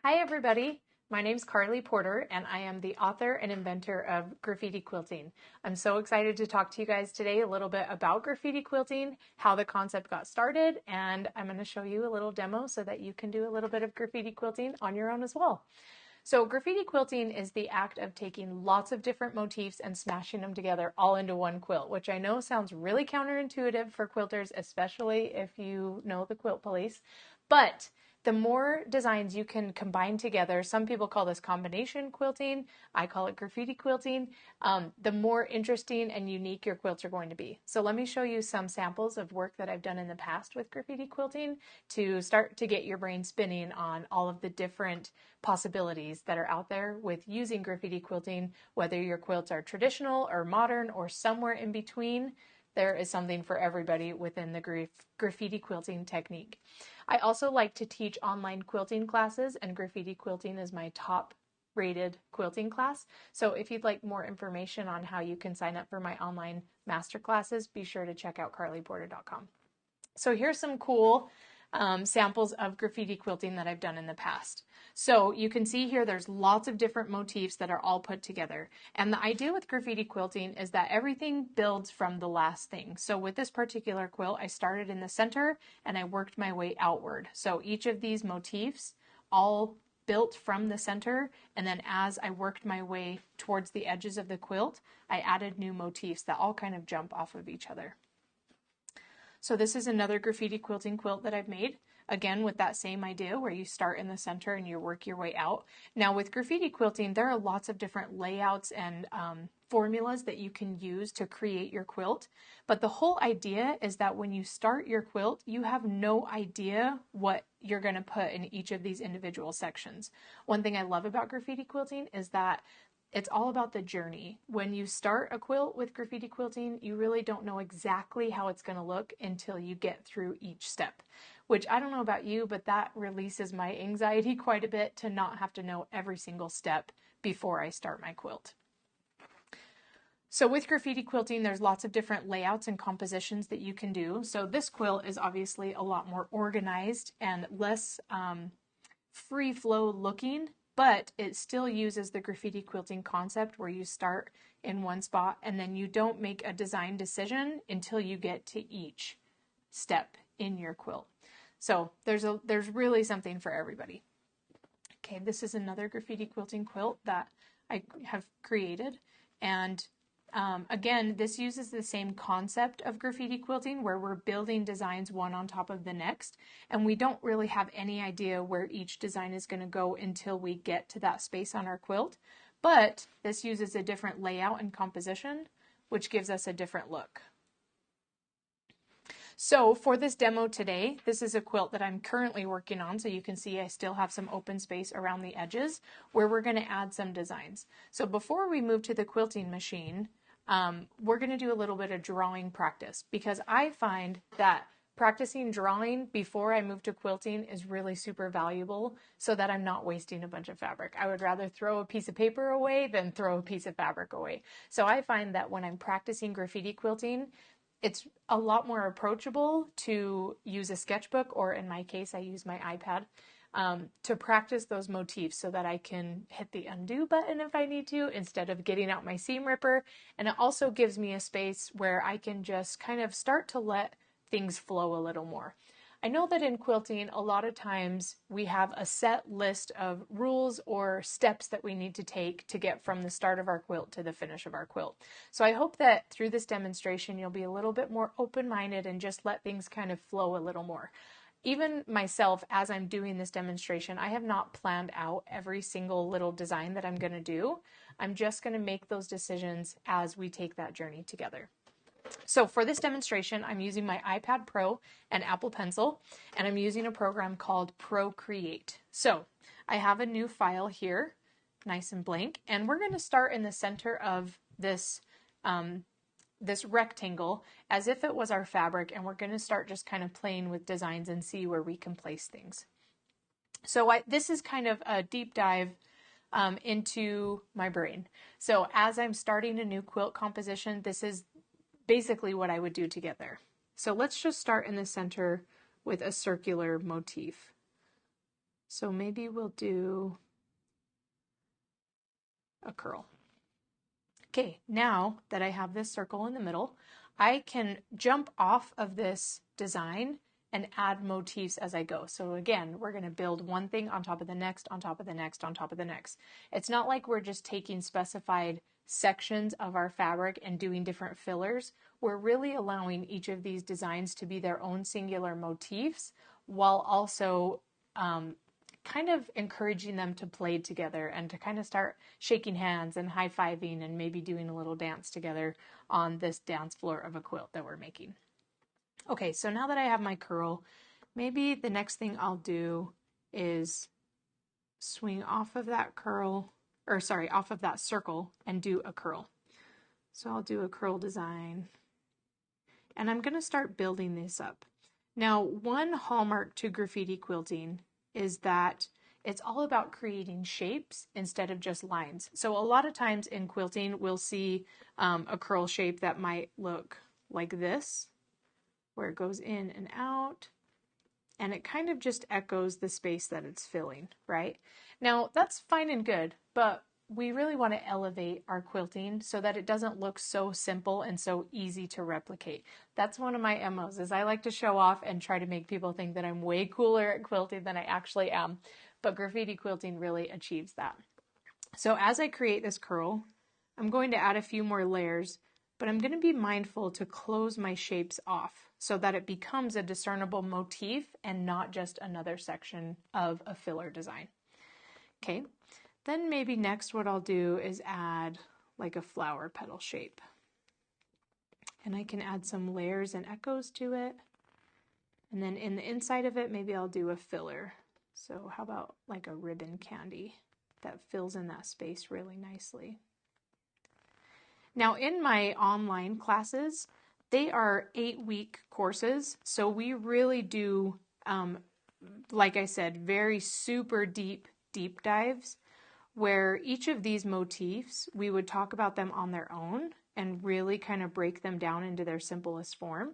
Hi everybody, my name's Carly Porter and I am the author and inventor of Graffiti Quilting. I'm so excited to talk to you guys today a little bit about graffiti quilting, how the concept got started, and I'm going to show you a little demo so that you can do a little bit of graffiti quilting on your own as well. So graffiti quilting is the act of taking lots of different motifs and smashing them together all into one quilt, which I know sounds really counterintuitive for quilters, especially if you know the quilt police. But the more designs you can combine together, some people call this combination quilting, I call it graffiti quilting, the more interesting and unique your quilts are going to be. So let me show you some samples of work that I've done in the past with graffiti quilting to start to get your brain spinning on all of the different possibilities that are out there with using graffiti quilting, whether your quilts are traditional or modern or somewhere in between. There is something for everybody within the graffiti quilting technique. I also like to teach online quilting classes, and graffiti quilting is my top rated quilting class. So if you'd like more information on how you can sign up for my online master classes, be sure to check out carlyporter.com. So here's some cool samples of graffiti quilting that I've done in the past. So you can see here there's lots of different motifs that are all put together. And the idea with graffiti quilting is that everything builds from the last thing. So with this particular quilt, I started in the center and I worked my way outward. So each of these motifs all built from the center, and then as I worked my way towards the edges of the quilt, I added new motifs that all kind of jump off of each other. So this is another graffiti quilting quilt that I've made, again with that same idea where you start in the center and you work your way out. Now with graffiti quilting, there are lots of different layouts and formulas that you can use to create your quilt, but the whole idea is that when you start your quilt, you have no idea what you're going to put in each of these individual sections. One thing I love about graffiti quilting is that it's all about the journey. When you start a quilt with graffiti quilting, you really don't know exactly how it's going to look until you get through each step, which I don't know about you, but that releases my anxiety quite a bit to not have to know every single step before I start my quilt. So with graffiti quilting, there's lots of different layouts and compositions that you can do. So this quilt is obviously a lot more organized and less free flow looking, but it still uses the graffiti quilting concept where you start in one spot and then you don't make a design decision until you get to each step in your quilt. So there's really something for everybody. Okay, this is another graffiti quilting quilt that I have created, and again, this uses the same concept of graffiti quilting where we're building designs one on top of the next, and we don't really have any idea where each design is going to go until we get to that space on our quilt. But this uses a different layout and composition, which gives us a different look. So for this demo today, this is a quilt that I'm currently working on. So you can see I still have some open space around the edges where we're going to add some designs. So before we move to the quilting machine, we're going to do a little bit of drawing practice, because I find that practicing drawing before I move to quilting is really super valuable so that I'm not wasting a bunch of fabric. I would rather throw a piece of paper away than throw a piece of fabric away. So I find that when I'm practicing graffiti quilting, it's a lot more approachable to use a sketchbook, or in my case, I use my iPad to practice those motifs so that I can hit the undo button if I need to instead of getting out my seam ripper. And it also gives me a space where I can just kind of start to let things flow a little more. I know that in quilting, a lot of times we have a set list of rules or steps that we need to take to get from the start of our quilt to the finish of our quilt. So I hope that through this demonstration, you'll be a little bit more open-minded and just let things kind of flow a little more. Even myself, as I'm doing this demonstration, I have not planned out every single little design that I'm going to do. I'm just going to make those decisions as we take that journey together. So for this demonstration, I'm using my iPad Pro and Apple Pencil, and I'm using a program called Procreate. So I have a new file here, nice and blank, and we're going to start in the center of this this rectangle as if it was our fabric, and we're going to start just kind of playing with designs and see where we can place things. So this is kind of a deep dive into my brain. So as I'm starting a new quilt composition, this is basically what I would do to get there. So let's just start in the center with a circular motif. So maybe we'll do a curl. Okay, now that I have this circle in the middle, I can jump off of this design and add motifs as I go. So again, we're going to build one thing on top of the next, on top of the next, on top of the next. It's not like we're just taking specified sections of our fabric and doing different fillers. We're really allowing each of these designs to be their own singular motifs while also kind of encouraging them to play together and to kind of start shaking hands and high-fiving and maybe doing a little dance together on this dance floor of a quilt that we're making. Okay, so now that I have my curl, maybe the next thing I'll do is swing off of that curl, or sorry, off of that circle and do a curl. So I'll do a curl design and I'm going to start building this up. Now, one hallmark to graffiti quilting is that it's all about creating shapes instead of just lines. So a lot of times in quilting, we'll see a curl shape that might look like this, where it goes in and out, and it kind of just echoes the space that it's filling, right? Now, that's fine and good, but we really want to elevate our quilting so that it doesn't look so simple and so easy to replicate. That's one of my MOs, is I like to show off and try to make people think that I'm way cooler at quilting than I actually am, but graffiti quilting really achieves that. So as I create this curl, I'm going to add a few more layers, but I'm going to be mindful to close my shapes off so that it becomes a discernible motif and not just another section of a filler design. Okay, then maybe next what I'll do is add like a flower petal shape. And I can add some layers and echoes to it. And then in the inside of it, maybe I'll do a filler. So how about like a ribbon candy that fills in that space really nicely. Now in my online classes, they are 8-week courses. So we really do, like I said, very super deep dives where each of these motifs, we would talk about them on their own and really kind of break them down into their simplest form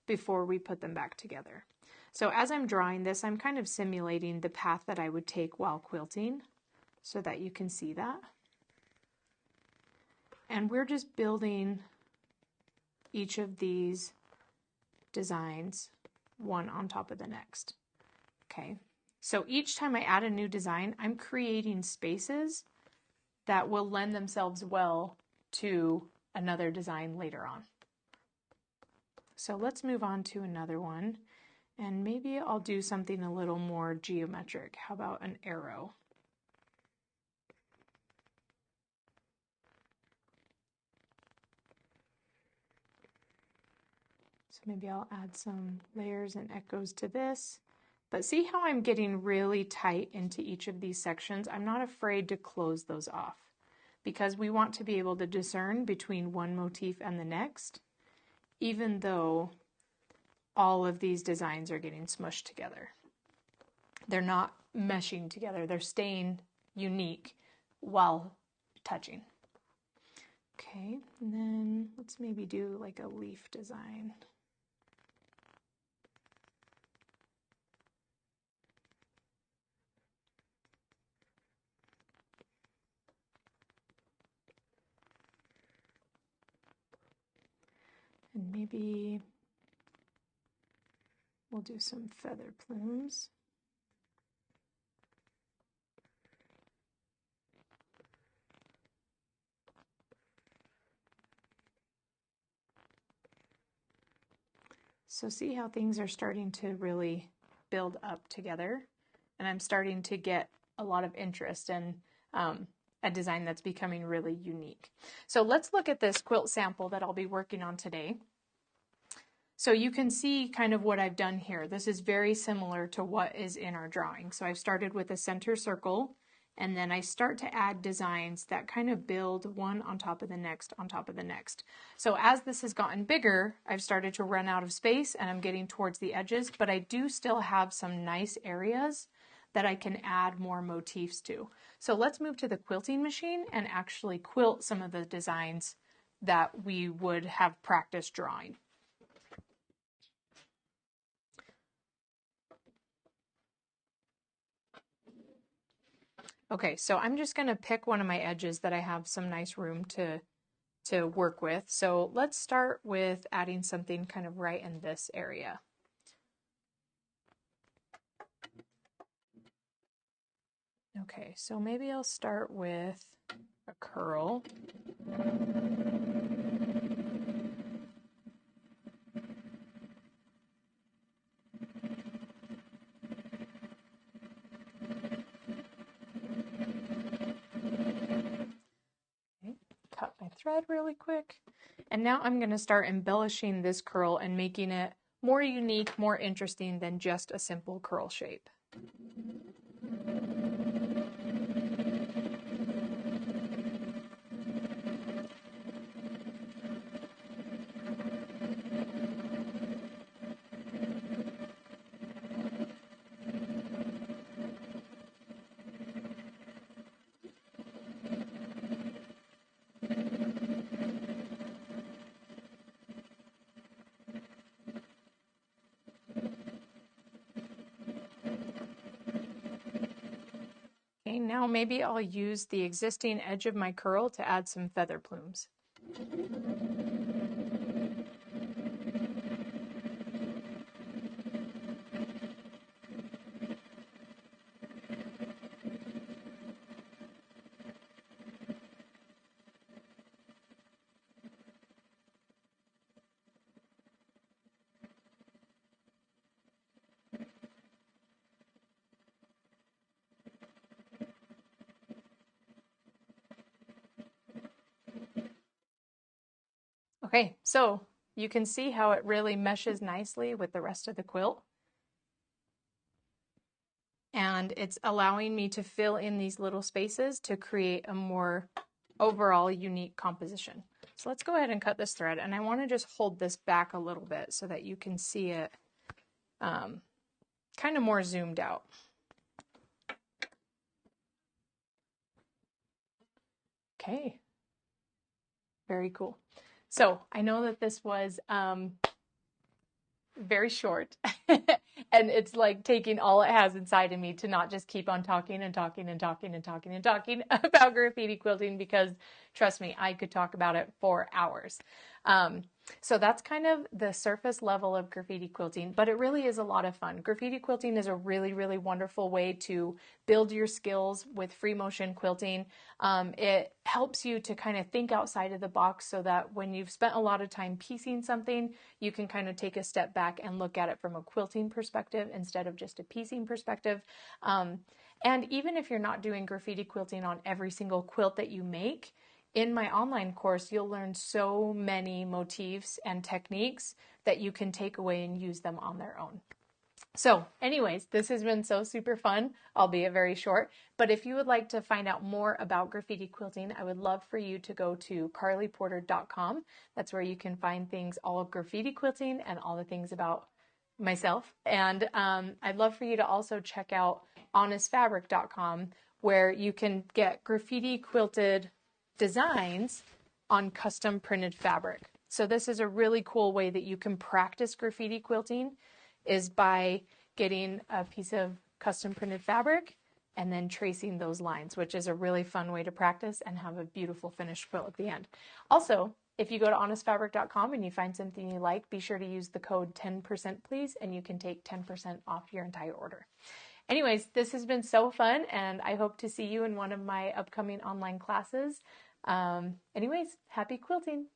before we put them back together. So as I'm drawing this, I'm kind of simulating the path that I would take while quilting so that you can see that. And we're just building each of these designs one on top of the next. Okay. So each time I add a new design, I'm creating spaces that will lend themselves well to another design later on. So let's move on to another one, and maybe I'll do something a little more geometric. How about an arrow? So maybe I'll add some layers and echoes to this. But see how I'm getting really tight into each of these sections? I'm not afraid to close those off because we want to be able to discern between one motif and the next, even though all of these designs are getting smushed together. They're not meshing together, they're staying unique while touching. Okay, and then let's maybe do like a leaf design. And maybe we'll do some feather plumes. So see how things are starting to really build up together, and I'm starting to get a lot of interest in a design that's becoming really unique. So let's look at this quilt sample that I'll be working on today. So you can see kind of what I've done here. This is very similar to what is in our drawing. So I've started with a center circle, and then I start to add designs that kind of build one on top of the next on top of the next. So as this has gotten bigger, I've started to run out of space and I'm getting towards the edges, but I do still have some nice areas that I can add more motifs to. So let's move to the quilting machine and actually quilt some of the designs that we would have practiced drawing. Okay, so I'm just going to pick one of my edges that I have some nice room to work with. So let's start with adding something kind of right in this area. Okay, so maybe I'll start with a curl. Okay, cut my thread really quick. And now I'm going to start embellishing this curl and making it more unique, more interesting than just a simple curl shape. Okay, now maybe I'll use the existing edge of my curl to add some feather plumes. Okay, so you can see how it really meshes nicely with the rest of the quilt. And it's allowing me to fill in these little spaces to create a more overall unique composition. So let's go ahead and cut this thread, and I want to just hold this back a little bit so that you can see it kind of more zoomed out. Okay, very cool. So I know that this was very short and it's like taking all it has inside of me to not just keep on talking and talking and talking and talking and talking about graffiti quilting, because trust me, I could talk about it for hours. So that's kind of the surface level of graffiti quilting, but it really is a lot of fun. Graffiti quilting is a really, really wonderful way to build your skills with free motion quilting. It helps you to kind of think outside of the box so that when you've spent a lot of time piecing something, you can kind of take a step back and look at it from a quilting perspective instead of just a piecing perspective. And even if you're not doing graffiti quilting on every single quilt that you make, in my online course, you'll learn so many motifs and techniques that you can take away and use them on their own. So anyways, this has been so super fun, albeit very short. But if you would like to find out more about graffiti quilting, I would love for you to go to carlyporter.com. That's where you can find things all graffiti quilting and all the things about myself. And I'd love for you to also check out honestfabric.com, where you can get graffiti quilted designs on custom printed fabric. So this is a really cool way that you can practice graffiti quilting, is by getting a piece of custom printed fabric and then tracing those lines, which is a really fun way to practice and have a beautiful finished quilt at the end. Also, if you go to honestfabric.com and you find something you like, be sure to use the code 10% please, and you can take 10% off your entire order. Anyways, this has been so fun, and I hope to see you in one of my upcoming online classes. Anyways, happy quilting.